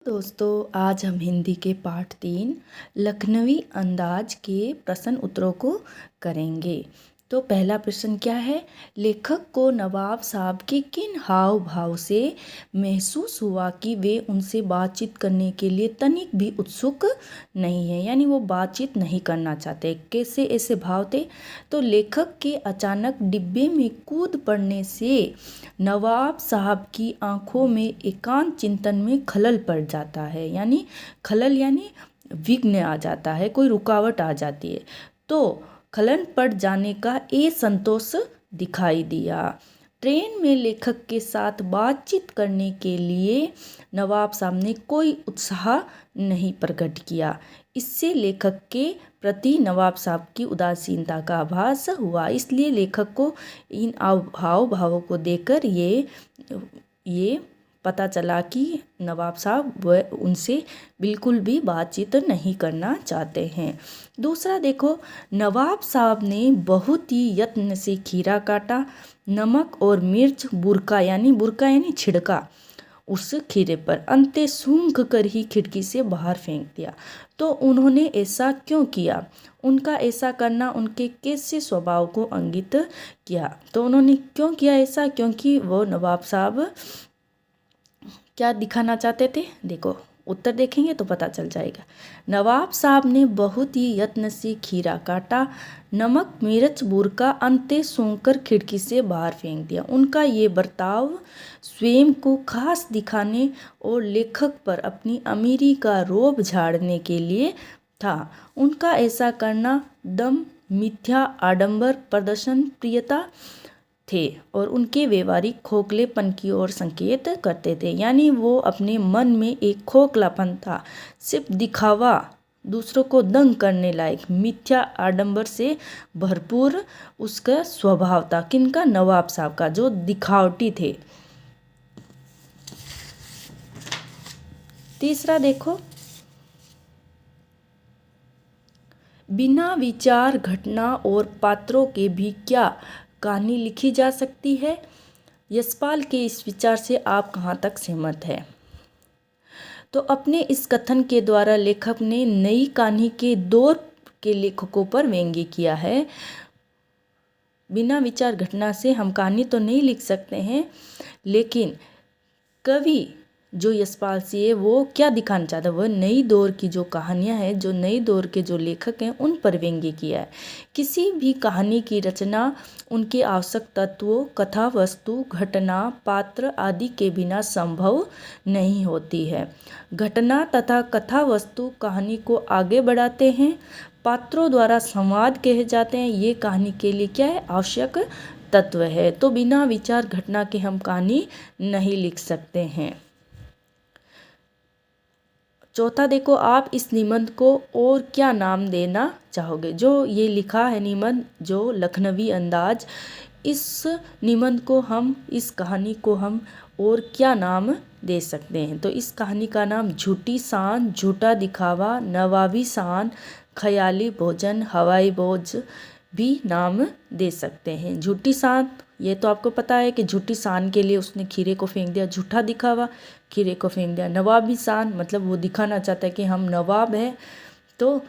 दोस्तों, आज हम हिंदी के पाठ 3 लखनवी अंदाज के प्रश्न उत्तरों को करेंगे। तो पहला प्रश्न क्या है? लेखक को नवाब साहब के किन हाव भाव से महसूस हुआ कि वे उनसे बातचीत करने के लिए तनिक भी उत्सुक नहीं है, यानी वो बातचीत नहीं करना चाहते। कैसे ऐसे भाव थे? तो लेखक के अचानक डिब्बे में कूद पड़ने से नवाब साहब की आंखों में एकांत चिंतन में खलल पड़ जाता है, यानी खलल यानी विघ्न आ जाता है, कोई रुकावट आ जाती है। तो खलन पड़ जाने का असंतोष दिखाई दिया। ट्रेन में लेखक के साथ बातचीत करने के लिए नवाब साहब ने कोई उत्साह नहीं प्रकट किया। इससे लेखक के प्रति नवाब साहब की उदासीनता का आभास हुआ। इसलिए लेखक को इन हाव भावों को देखकर ये पता चला कि नवाब साहब वह उनसे बिल्कुल भी बातचीत नहीं करना चाहते हैं। दूसरा देखो, नवाब साहब ने बहुत ही यत्न से खीरा काटा, नमक और मिर्च बुरका यानी छिड़का उस खीरे पर, अंते सूंघ कर ही खिड़की से बाहर फेंक दिया। तो उन्होंने ऐसा क्यों किया? उनका ऐसा करना उनके कैसे स्वभाव को इंगित किया? तो उन्होंने क्यों किया ऐसा? क्योंकि वो नवाब साहब क्या दिखाना चाहते थे? देखो, उत्तर देखेंगे तो पता चल जाएगा। नवाब साहब ने बहुत ही यत्न से खीरा काटा, नमक मिर्च बुरका, अंते सूंघकर खिड़की से बाहर फेंक दिया। उनका ये बर्ताव स्वयं को खास दिखाने और लेखक पर अपनी अमीरी का रोब झाड़ने के लिए था। उनका ऐसा करना दम मिथ्या आडंबर प्रदर्शन प्रियता थे और उनके व्यवहारिक खोखलेपन की ओर संकेत करते थे, यानी वो अपने मन में एक खोखलापन था, सिर्फ दिखावा, दूसरों को दंग करने लायक मिथ्या आडंबर से भरपूर उसका स्वभाव था। किनका? नवाब साहब का, जो दिखावटी थे। तीसरा देखो, बिना विचार घटना और पात्रों के भी क्या कहानी लिखी जा सकती है? यशपाल के इस विचार से आप कहाँ तक सहमत हैं? तो अपने इस कथन के द्वारा लेखक ने नई कहानी के दौर के लेखकों पर व्यंग्य किया है। बिना विचार घटना से हम कहानी तो नहीं लिख सकते हैं, लेकिन कवि जो यशपाल सिंह है वो क्या दिखाना चाहता है? वह नई दौर की जो कहानियां हैं, जो नई दौर के जो लेखक हैं, उन पर व्यंग्य किया है। किसी भी कहानी की रचना उनके आवश्यक तत्वों, कथा वस्तु, घटना, पात्र आदि के बिना संभव नहीं होती है। घटना तथा कथा वस्तु कहानी को आगे बढ़ाते हैं, पात्रों द्वारा संवाद कहे जाते हैं। ये कहानी के लिए क्या है? आवश्यक तत्व है। तो बिना विचार घटना के हम कहानी नहीं लिख सकते हैं। चौथा देखो, आप इस निबंध को और क्या नाम देना चाहोगे? जो ये लिखा है निबंध, जो लखनवी अंदाज, इस निबंध को हम, इस कहानी को हम और क्या नाम दे सकते हैं? तो इस कहानी का नाम झूठी शान, झूठा दिखावा, नवाबी शान, ख्याली भोजन, हवाई बोझ भी नाम दे सकते हैं। झूठी शान, ये तो आपको पता है कि झूठी शान के लिए उसने खीरे को फेंक दिया। झूठा दिखावा, खीरे को फेंक दिया। नवाबी शान, मतलब वो दिखाना चाहता है कि हम नवाब हैं, तो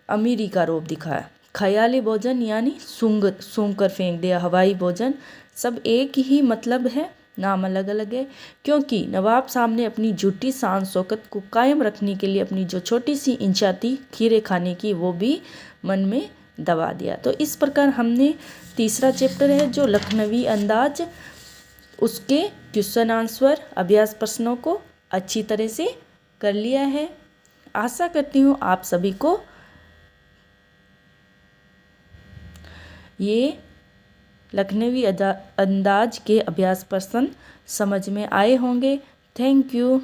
अमीरी का रूप दिखाया। ख्याली भोजन यानी सूंघ कर फेंक दिया। हवाई भोजन, सब एक ही मतलब है, नाम अलग अलग है। क्योंकि नवाब साहब ने अपनी झूठी शान शौकत को कायम रखने के लिए अपनी जो छोटी सी इंचा थी खीरे खाने की, वो भी मन में दबा दिया। तो इस प्रकार हमने तीसरा चैप्टर है जो लखनवी अंदाज, उसके क्वेश्चन आंसर अभ्यास प्रश्नों को अच्छी तरह से कर लिया है। आशा करती हूँ आप सभी को ये लखनवी अंदाज के अभ्यास प्रश्न समझ में आए होंगे। Thank you.